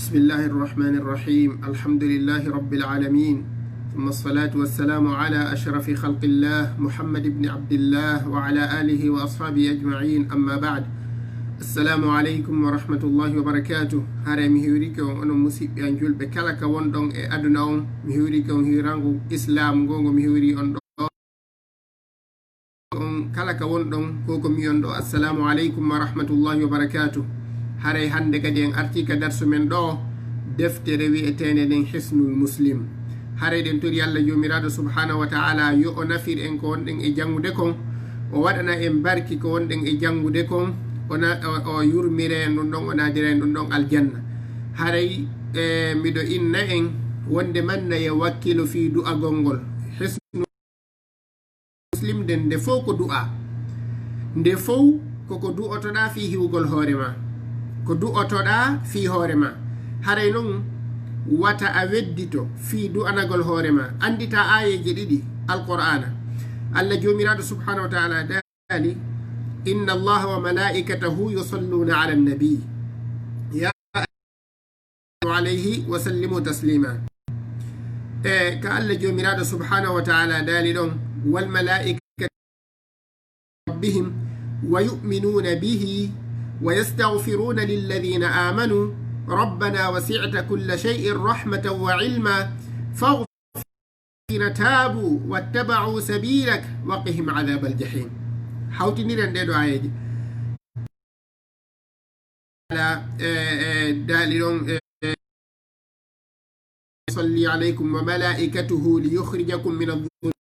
بسم الله الرحمن الرحيم الحمد لله رب العالمين ثم الصلاة والسلام على أشرف خلق الله محمد بن عبد الله وعلى آله وأصحابه أجمعين أما بعد السلام عليكم ورحمة الله وبركاته هاري مهوريكم أنا مسيب ينجل بكالك وندون أدنون مهوريكم هيرانغو إسلام غونغو مهوري أندو كالك وندون كوكو ميوندو السلام عليكم ورحمة الله وبركاته هاري هندك دين أرتيك درس من دو deftere wi'etende nden hisnul muslim hare den tori Allah jomiraɗo subhanahu wa ta'ala yo o nafir en ko wonɗen e jangude kon o waɗana en barki ko wonɗen e jangude kon o yurmire en ɗum ɗon o nadira en ɗum ɗon aljanna haray miɗo inna en wonde manna ye wakkilo fi du'agol ngol hisnul muslim den nde fof ko du'a nde fof koko du'otoɗa fi hiwgol hoorema ko du'otoɗa fi hoorema haray non wata a weddito fi du'anagol hoorema andita ayeje ɗiɗi alqur'ana allah jomiraɗo subhanahu wa ta'ala dali inna allaha wa malaikatahu yusalluna ala nabi ya alayhi wa sallimu taslima ka allah jomiraɗo subhanahu wa ta'ala dali ɗon wal malaikatu rabbihim wa yu'minuna bihi wa yastaghfiruna lilladhina amanu ربنا وسعت كل شيء رحمة وعلما فاغفر الذين تابوا واتبعوا سبيلك وقهم عذاب الجحيم حاوتي نيران ديدو آيجي على داليون صلي عليكم وملائكته ليخرجكم من الظلمات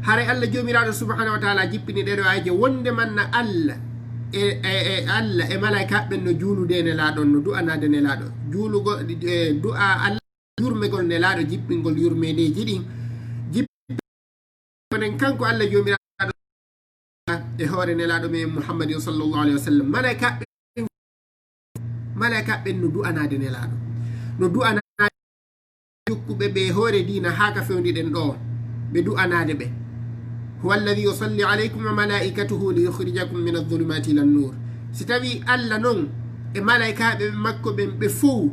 هاري الله جوميرادو سبحانه وتعالى جيبني ديدو آيجي وند من الله Allah e malaikaɓe no juulude nelaɗo no du'anade nelaɗo juulugo du'a Allah yurmegol nelaɗo jippingol yurmedeji ɗin jipponen kanko Allah jomiraɗo e hoore nelaɗo men Muhammadin sallallahu alaihi wa sallam malaikaɓe no du'anade nelaɗo no du'anade jukkuɓe ɓe hoore dina haka fewniɗen ɗo ɓe du'anade ɓe هو الذي يصلي عليكم وملائكته ليخرجكم من الظلمات إلى النور ستوي ألا نون ملائكة بمكو بفو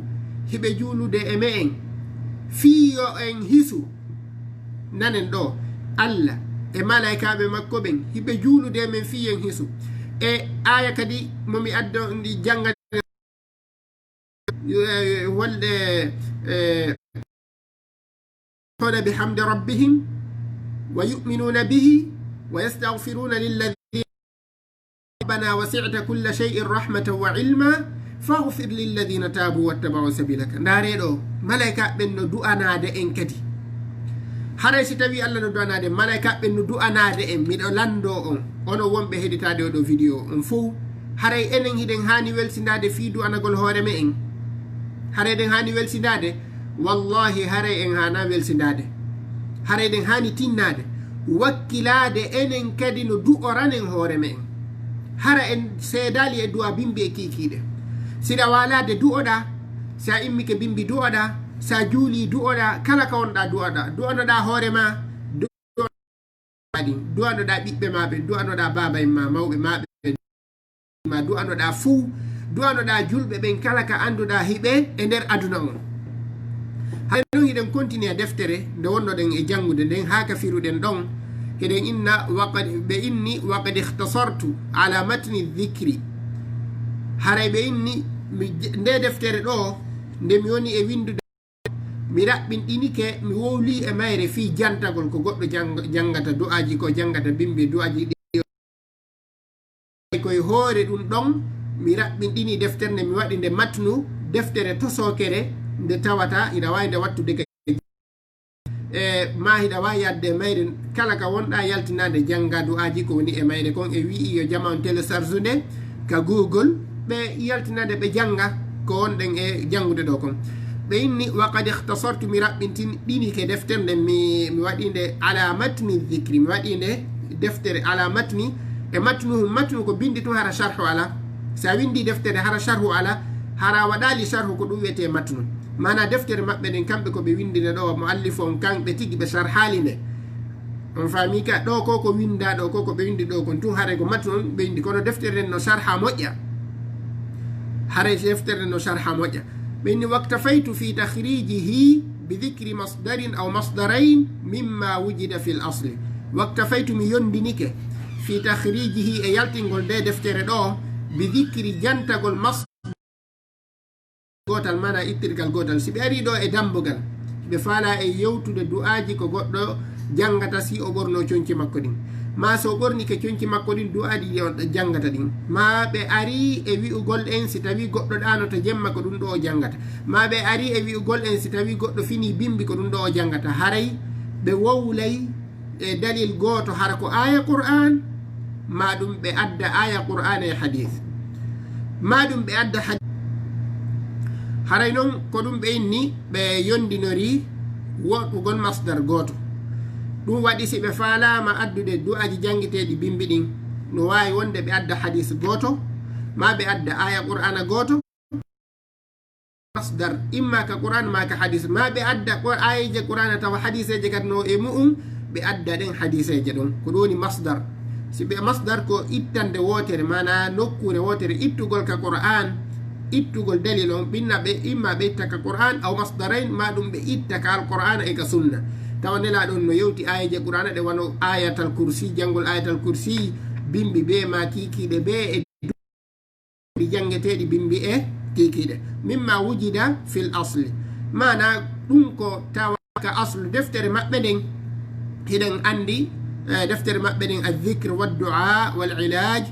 هبه جولو دي أمين فيو إن هسو نانن دو ألا ملائكة بمكو بن هبه جولو دي أمين فيو إن هسو آية كدي ممي أدو دي جنغ بحمد ربهم ويؤمنون به ويستغفرون للذين ربنا وسعت كل شيء رحمة وعلما فاغفر للذين تابوا واتبعوا سبيلك ناريدو ملائكة بن دعانا دي انكدي حري ستوي الله ندعانا دي ملائكة بن دعانا دي ميدو لاندو ono wonɓe heɗitade oɗo vidéo on fo haray enen hiɗen hani welsindade fi du'anagol hooreme en haray ɗen hani welsindade wallahi haray en hana welsindade haray ɗen hani tinnade wakkilade enen kadi no du'oranen hoore men hara en seedali e du'a bimbi e kikiɗe siɗa walade du'oɗa sa immike bimbi du'oɗa sa juuli du'oɗa kala ka wonɗa du'anoɗa hoore ma du'anoɗa ɓiɓɓe maɓe du'anoɗa baba en ma mawɓe maɓe ma du'anoɗa fuu du'anoɗa julɓe ɓen kala ka anduɗa hiɓe e nder aduna on hay non hiɗen continue a deftere nde wonnoɗen e jangude nden ha ka firuɗen ɗon heɗen inna ɓe inni waqad ihtasartu ala matni dhicri haray ɓe inni nde deftere ɗo nde mi woni e windude mi raɓɓinɗinike mi wowli e mayre fi jantagol ko goɗɗo jangata du'aji ko jangata bimbi du'aji ɗi koye hoore ɗum ɗon mi raɓɓinɗini deftere nde mi waɗi nde matnu deftere tosokere nde tawata ina wawi nde wattude ma hiɗa wawi yadde e mayre kala ka wonɗa yaltinade jangga du'aji ko woni e mayre kon e wi'i yo jamanu télécharge nde ka google ɓe yaltinade ɓe janga ko wonɗen e jangude ɗo kon ɓe inni waqad ihtasartu mi raɓɓinɗini ke deftere nde mi waɗinde ala matni dhicri mi waɗinde deftere ala matni e matnu ko bindi tun hara sharhu ala sa windi deftere hara sharhu ala hara waɗali sharhu ko ɗum wiyete matnu mana deftere maɓɓe ɗen kamɓe ko ɓe windine ɗo muallif on kamɓe tigi ɓe sharhali nde on faami ka ɗo ko ko winda ɗo ko ko ɓe windi ɗo kon tun hare ko matnu on ɓe windi kono deftere nden no sharha moƴƴa haray deftere no sharha moƴƴa ɓenni waktafaytu fi tahrijihi bidicri masdarin aw masdarain mimma wujida fi l asli waktafaytu mi yondinike fi tahrijihi e yaltingol nde deftere ɗo bidicri jantagol gotal mana ittirgal gotal si ɓe ari ɗo e dambugal ɓe faala e yewtude du'aji ko goɗɗo jangata si o ɓorno conci makko ɗin ma so ɓorni ke conci makko ɗin du'aji ɗi on jangata ɗin ma ɓe ari e wi'ugol en si tawi goɗɗo ɗanoto jemma ko ɗum ɗo o jangata ma ɓe ari e wi'ugol en si tawi goɗɗo fini bimbi ko ɗum ɗo o jangata haray ɓe wowlay e dalil goto hara ko aya qur'an ma ɗum ɓe adda aya qur'an e hadith ma ɗum ɓe adda haray noon ko ɗum ɓe inni ɓe yondinori woɗɗugol masdar goto ɗum waɗi si ɓe falama addude du'aji jangiteɗi bimbi ɗin no wawi wonde ɓe adda hadis goto ma ɓe adda aya qur'ana goto masdar imma ka qur'an ma ka hadis ma ɓe adda ayaje qur'ana tawa hadiseje kadi no e mu'um ɓe adda ɗen hadiseje ɗon ko ɗoni masdar si ɓe masdar ko ittande wotere mana nokkure wotere ittugol ka qur'an ittugol dalil on ɓinna ɓe imma ɓe itta ka qur'an aw masdarain ma ɗum ɓe itta ka alqur'ana e ka sunna tawa nela ɗon no yewti ayaje qur'ana ɗe wano ayatal kursi jangol ayatal kursi bimbi be ma kikiɗe be e jangeteɗi bimbi e kikiɗe mimma wujida fil asli mana ɗum ko tawa ka aslu deftere maɓɓe ɗen hiɗen andi deftere maɓɓe ɗen aldicre waddua wal ilaj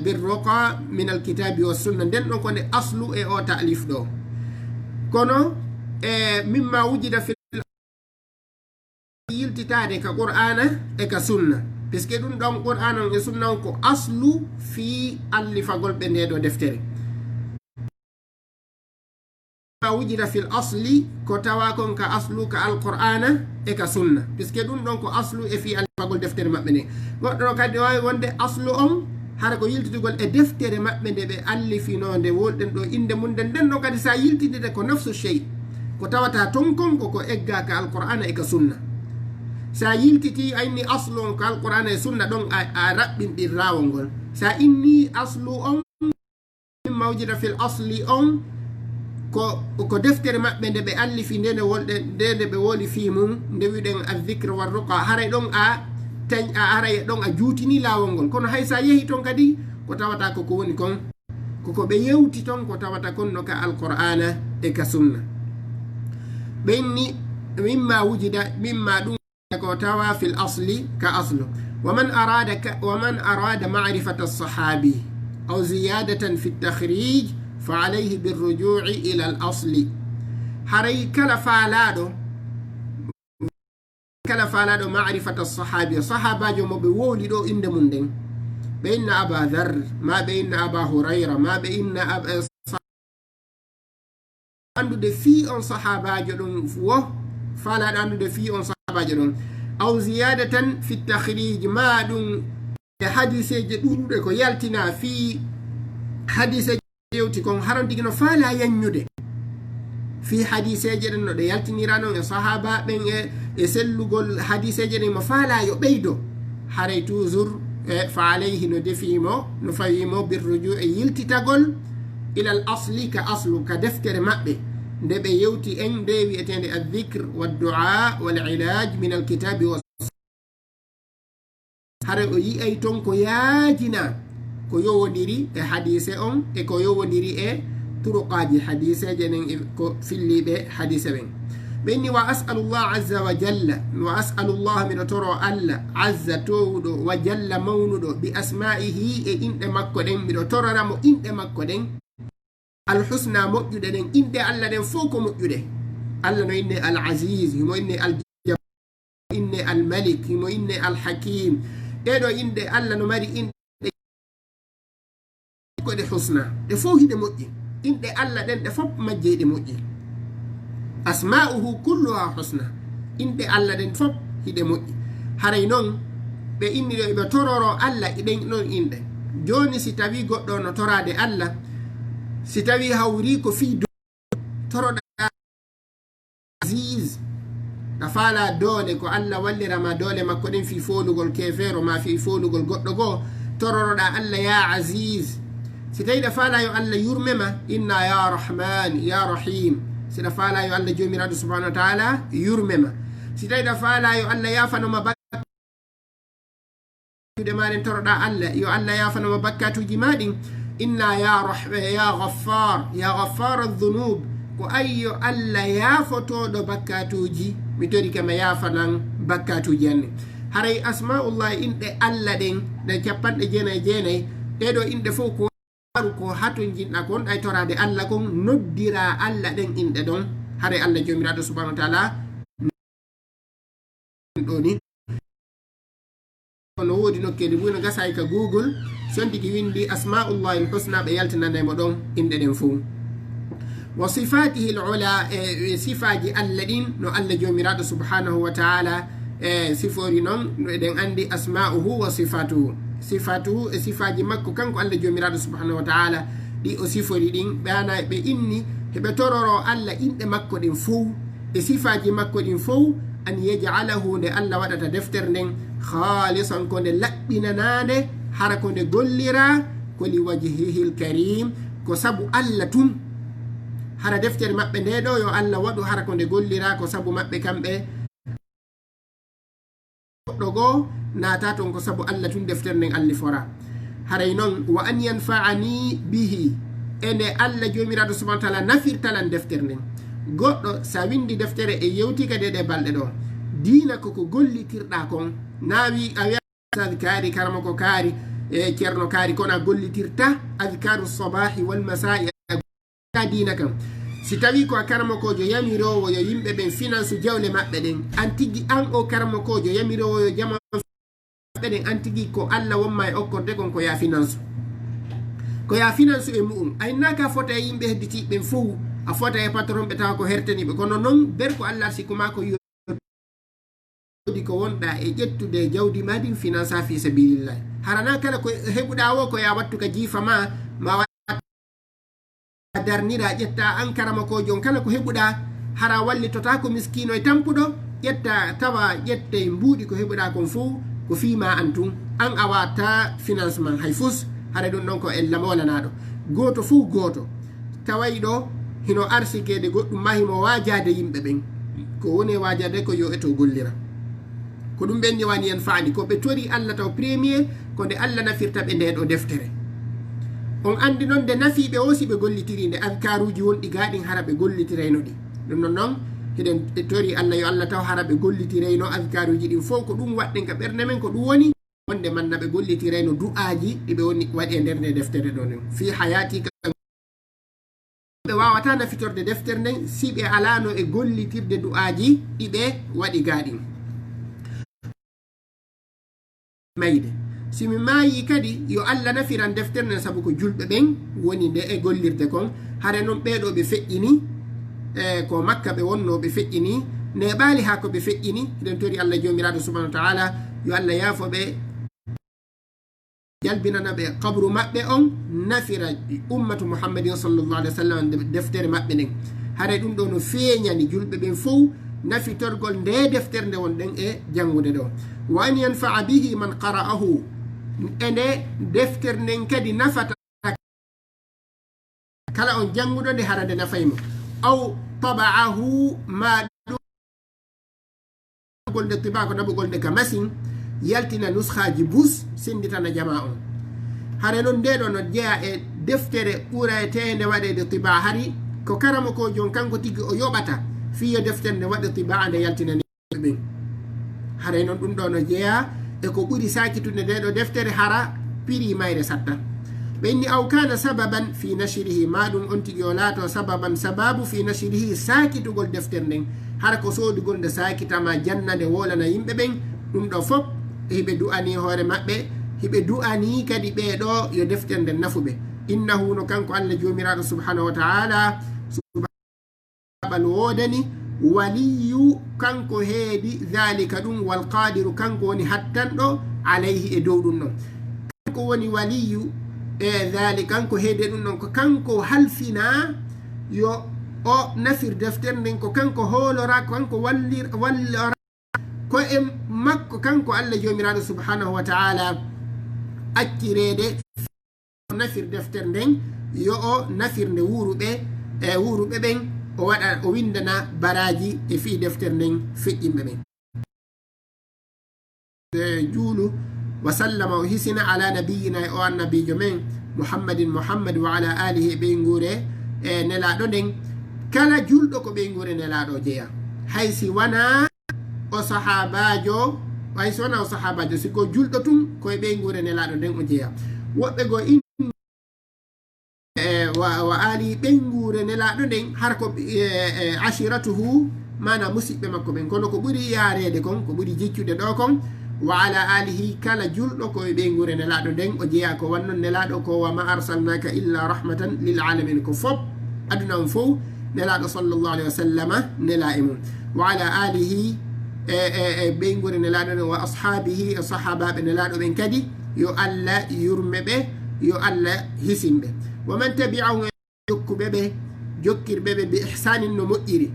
birruqa min alkitabi wa sunna nden ɗon ko nde aslu e o ta'lif ɗo kono mimma wujida fil yiltitade ka qur'ana e ka sunna puisque ɗum ɗon qur'ana on e sunna on ko aslu fi allifagol ɓe nde ɗo deftere ma wujida fil asli ko tawa kon ka aslu ka alqur'ana e ka sunna puisque ɗum ɗon ko aslu e fi allifagol deftere maɓɓe nde goɗɗo ɗo kadi wawi wonde aslu on hara ko yiltitugol e deftere maɓɓe nde ɓe allifinode wolɗen ɗo inde mum nden nden ɗo kadi sa yiltidide ko nafsu chey ko tawata ton kon ko egga ka alqur'ana e ka sunna sa yiltiti a inni aslu on ko alqur'ana e sunna ɗon a raɓɓinɗin rawol ngol sa inni aslu on mawjida fil asli on ko deftere maɓɓe nde ɓe allifi ndene wolɗe ndene ɓe woli fi mum nde wiɗen aldicre warruqa haray ɗon a aray ɗon a juutini lawol ngol kono hay sa yehi ton kadi ko tawata koko woni kon koko ɓe yewti ton ko tawata kon no ka alqur'ana e ka sunna ɓenni mimma wujida mimma ɗum ko tawa fil asli ka aslu waman arada marifata alsahabi aw ziyadatan fi ltahrij fa alayhi birrujui ila al asli haray kala faalaɗo marifata alsahabi sahabajo mo ɓe wowli ɗo inde mum nden ɓe inna aba dhar ma ɓe inna aba hurayra ma ɓe inna andude fi on sahabajo ɗum wo faalaɗo andude fi on sahabajo ɗum aw ziyadatan fi tahrij ma ɗum e hadiseje ɗuɗuɗe ko yaltina fi hadiseje yewti kon haron tigi no faala yanñude fi hadiseje ɗen no ɗe yaltinira noon e sahaba ɓen e sellugol hadiseje ɗen mo faala yo ɓeydo haray toujours fa alayhi no defimo no fawimo birruju e yiltitagol ilal asli ka aslu ka deftere maɓɓe nde ɓe yewti en nde wiyetende aldicre waddua wal ilaj min alkitabi wa hara o yiyay ton ko yaajina ko yowodiri e hadise on e ko yowodiri e turuqaji hadiseje nen ko filliɓe hadise ɓen ɓenni wa asalullah azza wa jalla wa asalullah miɗo toro allah azza towuɗo wa jalla mawnuɗo bi asma'ihi e inɗe makko ɗen miɗo tororamo inɗe makko ɗen alhusna moƴƴuɗe ɗen inɗe allah ɗen fof ko moƴƴuɗe allah no inne al aziz himo inne aljab inne al malik himo inne al hakim ɗeɗo inɗe allah no mari inɗe koɗe husna ɗe fof hiɗe moƴƴi inɗe allah ɗen ɗe fof majje ɗe moƴƴi asma'uhu kulluha husna inɗe allah ɗen fof hiɗe moƴƴi haray noon ɓe inni ɗo ɓe tororo allah iɗen ɗon inɗe joni si tawi goɗɗo no torade allah si tawi hawri ko fi toroɗa aziz a faala doole ko allah wallirama doole makko ɗen fi folugol kefero ma fi folugol goɗɗo goo tororoɗa allah ya aziz si tawi ɗa faala yo Allah yurmema inna ya rahman ya rahim siɗa faala yo Allah jomiraɗo subhanahu wa taala yurmema si tawi ɗa faala yo Allah yafanoma bakkude maɗen toroɗa Allah yo Allah yafanoma bakkatuji maɗin inna ya ghaffar adh-dhunub ko ayyo Allah yafotoɗo bakkatuji mi tori kama yafanan bakkatuji anne haray asma'ullah inɗe Allah ɗen ɗe 99 ɗeɗo inɗe fof ko waru ko haton jinɗa kon ɗay torade Allah kon noddira Allah ɗen inɗe ɗon haray Allah jomiraɗo subhanahu wa taala ɗoni no wodi nokkede wino gasay ka Google sontiki windi asma'ullahi al-husna ɓe yaltinanemo ɗon inɗe ɗen fof wa sifatihi al-ula sifaji Allah ɗin no Allah jomiraɗo subhanahu wa taala sifori noon eɗen andi asma'uhu wa sifatuhu sifatuhu e sifaji makko kanko Allah jomiraɗo subhanahu wa taala ɗi o sifori ɗin ɓana ɓe inni heɓe tororo Allah inɗe makko ɗin fof e sifaji makko ɗin fof an yaj'alahu nde Allah waɗata deftere nden khalisan ko nde laɓɓinanade hara ko nde gollira ko li wajhihi l-karim ko sabu Allah tun hara deftere maɓɓe nde ɗo yo Allah waɗu hara ko nde gollira ko sabu maɓɓe kamɓe goɗɗo goo naata ton ko sabu Allah tun deftere nden allifora haray noon wa an yanfa'ani bihi ene Allah jomiraɗo subhanahu wa taala nafirtalan deftere nden goɗɗo sa windi deftere e yewti kadi ɗe balɗe ɗo diina koko gollitirɗa kon nawi a wiya adkari karama ko kaari e ceerno kaari kono a gollitirta adkaru sabahi wal masai a diina kam si tawi ko a karamakojo yamirowo yo yimɓe ɓen finance jawle maɓɓe ɗen an tigui an o karamakojo yamirowo yo jama maɓɓe ɗen an tigui ko Allah wonma e okkorde kon ko ya finance e muɗum aynaka fota e yimɓe hedditiɓen fof a fota e patron ɓe tawa ko hertaniɓe kono noon ber ko Allah sikuma ko yodi ko wonɗa e ƴettude jawdi madin finance fi sabilillah harana kala ko heɓuɗa o ko ya wattu ka jiifa ma darnira ƴetta an karama ko jon kala ko heɓuɗa hara wallitota ko miskino e tampuɗo ƴetta tawa ƴette mbuuɗi ko heɓuɗa kon fof ko fima an tun an a watta financement hay fus hara ɗum ɗon ko ella molanaɗo goto fof goto taway ɗo hino arsikede goɗɗum ma himo wajade yimɓe ɓen ko woni wajade ko yo eto gollira ko ɗum ɓenni wani en faani ko ɓe tori Allah taw premier ko nde Allah nafirta ɓe nde ɗo deftere on andi noon nde nafiɓe o si ɓe gollitiri nde adkaruji wonɗi gaɗin hara ɓe gollitirayno ɗi ɗum non noon heɗen tori Allah yo Allah taw hara ɓe gollitirayno adkaruji ɗin fof ko ɗum waɗɗen ka ɓerde men ko ɗum woni wonde manna ɓe gollitirayno du'aji ɗiɓe woni waɗi e nder nde deftere ɗo nden fi hayati ɓe wawata nafitorde deftere nden si ɓe alano e gollitirde du'aji ɗiɓe waɗi gaɗin mayde simi maayi kadi yo Allah nafiran deftere nden sabu ko julɓe ɓen woni nde e gollirde kon hare noon ɓeɗo ɓe feƴƴini ko Makka ɓe wonno ɓe feƴƴini ne ɓaali ha ko ɓe feƴƴini eɗen tori Allah jomiraɗo subhanahu wa taala yo Allah yaafo ɓe jalbinana ɓe kabru maɓɓe on nafira ummatu muhammadin sallallahu alaihi wa sallam deftere maɓɓe nden hare ɗum ɗo no feeñani julɓe ɓen fof nafitorgol nde deftere nde wonɗen e jangude ɗo wa an yanfa'a bihi man qara'ahu ende deftere nden kadi nafata kala on janguɗo nde hara nde nafaymo aw taba'ahu ma ɗugol nde tiba ko naɓugol nde ka machine yaltina nuskhaji bus senditana jama on hare noon ndeɗo no jeeya e deftere ɓuuratede waɗede tiba hari ko karama ko jon kanko tigui o yoɓata fiyo deftere nde waɗa tiba nde yaltina ɓen hare noon ɗum ɗo no jeeya e ko ɓuri sakitude ndeɗo deftere hara piri mayre satta ɓe inni aw kana sababan fi nashrihi ma ɗum on tigui o laato sababan sababu fi nashrihi sakitugol deftere nden hara ko sodugol nde sakitama janna nde wolana yimɓe ɓen ɗum ɗo fof hiɓe du'ani hoore maɓɓe hiɓe du'ani kadi ɓeɗo yo deftere nden nafuɓe innahu no kanko Allah jomiraɗo subhanahu wa taala subal wodani waliyu kanko heedi dhalika ɗum wal qadiru kanko woni hattanɗo alayhi e dow ɗum ɗon kanko woni waliyu e dhalika kanko heedi ɗum ɗon ko kanko halfina yo o nafir deftere nden ko kanko hoolora ko kanko wallora ko e makko kanko Allah jomiraɗo subhanahu wa taala accirede nafir deftere nden yo o nafirnde wuuruɓe ɓen o waɗa o windana baraji e fi deftere nden feƴƴinɓe ɓen juulu wa sallama o hisina ala nabiyina e o annabijo men muhammad wa ala alihi ɓeygure e nelaɗo nden kala julɗo ko ɓeygure nelaɗo jeeya haysi wana o sahabajo siko julɗo tun koye ɓeygure nelaɗo nden o jeeya woɓɓe go wa ali ɓeygure nelaɗo nden har ko ashiratuhu mana musidɓe makko ɓen kono ko ɓuuri yarede kon ko ɓuuri jiccude ɗo kon wa ala alihi kala julɗo koye ɓeygure nelaɗo nden o jeeya ko wannon nelaɗo ko wa ma arsalnaka illa rahmatan lil alamin ko fop aduna on fof nelaɗo sallllahu alayhi wa sallama nela e mum wa ala alihi ɓeygure nelaɗo nden wa ashabihi e sahabaɓe nelaɗo ɓen kadi yo allah yurme ɓe yo allah hisimɓe wa man tabi'ahum jokkuɓe ɓe jokkirɓe ɓe bi ihsanin no moƴƴiri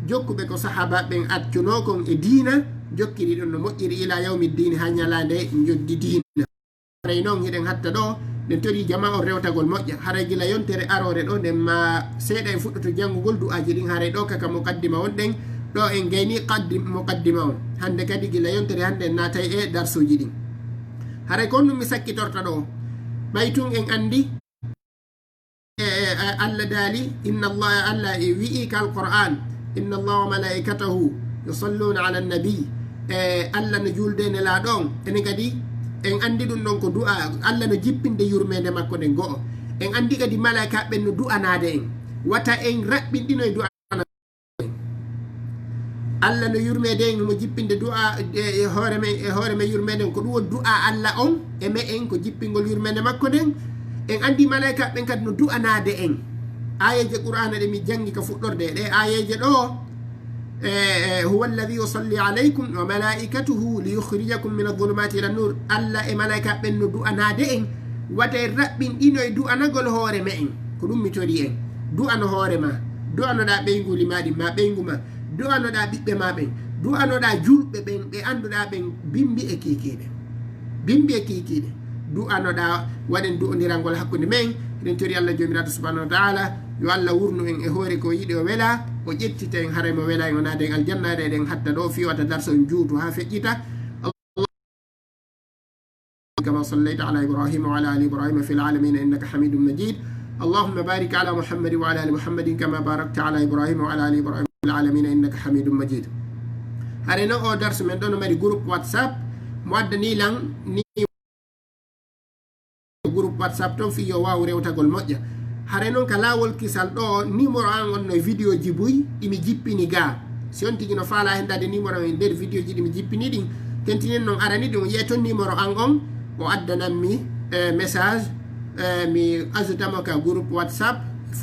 jokkuɓe ko sahabaɓe ɓen accunokon e diina jokkiri ɗon no moƴƴiri ila yawmi dini ha ñalande joddi diina haray noon hiɗen hatta ɗo nden tori jama on rewtagol moƴƴa haray gila yontere arore ɗo nden ma seeɗa en fuɗɗoto janngugol du'aji ɗin haray ɗo kaka muqaddima wonɗen ɗo en gayni muqaddima on hande kadi gila yontere hande en natay e darsuji ɗin haray kon ɗum mi sakkitorta ɗo ɓaytun en andi Allah daali Allah wi'i ka alquran inna Allah wa malaikatahu yusalluna ala nabi Allah no julde nelaɗo on enen kadi en andi ɗum ɗon ko du'a Allah no jippinde yurmede makko nden go'o en andi kadi malaika ɓen no du'anade en wata en raɓɓinɗino e du'a Allah no yurmede en mo jippinde du'a e hoore men yurmede ko ɗum won du'a Allah on e me en ko jippingol yurmede makko nden en andi malaika ɓen kadi no du'anade en ayeje qur'ana ɗe mi jangi ka fuɗɗorde ɗe ayeje ɗo huwa alladhi yusalli alaykum wa malaikatuhu liyukhrijakum min adh-dhulumati ila an-nur Allah e malaika ɓen no du'anade en wata en raɓɓinɗino e du'anagol hoore me en ko ɗum mi tori en du'ano hoore ma du'anoɗa ɓeyguli maɗi ma ɓeygu ma du'anoɗa ɓiɓɓe ma ɓen du'anoɗa julɓe ɓen ɓe annduɗa ɓen bimbi e kikiɗe du'anoɗa waɗen du'odirangol hakkude men eɗen tori Allah jomiraɗo subhanahu wa taala yo Allah wurnu en e hoore ko yiɗi o wela o ƴettita en haray mo wela en o naade en aljannare eɗen hatta ɗo fiwata darso en juutu ha feƴƴita كما صليت على إبراهيم وعلى آل إبراهيم في العالمين إنك حميد مجيد اللهم بارك على محمد وعلى آل محمد كما باركت على إبراهيم وعلى آل إبراهيم في العالمين إنك حميد مجيد هارينا أو درس من دون مري جروب واتساب مودني لان ني جروب واتساب تون في يوا وريوتا غول موجا هارينا كلاول كيسال دو نيمورو ان اون فيديو جيبوي إمي جيبيني غا سيون تيجي نو فالا هنداد نيمورو ان دير فيديو جي إمي جيبيني دين تنتين نون أراني دون يتون نيمورو ان o addananmi message mi ajutamo ka groupe whatsapp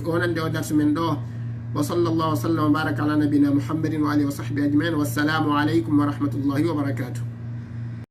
wonande o darsu men ɗo wa sallallahu wa sallam wa baraka ala nabina muhammadin wa alihi wa sahbihi ajmain wassalamu aleykum wa rahmatullahi wa barakatuh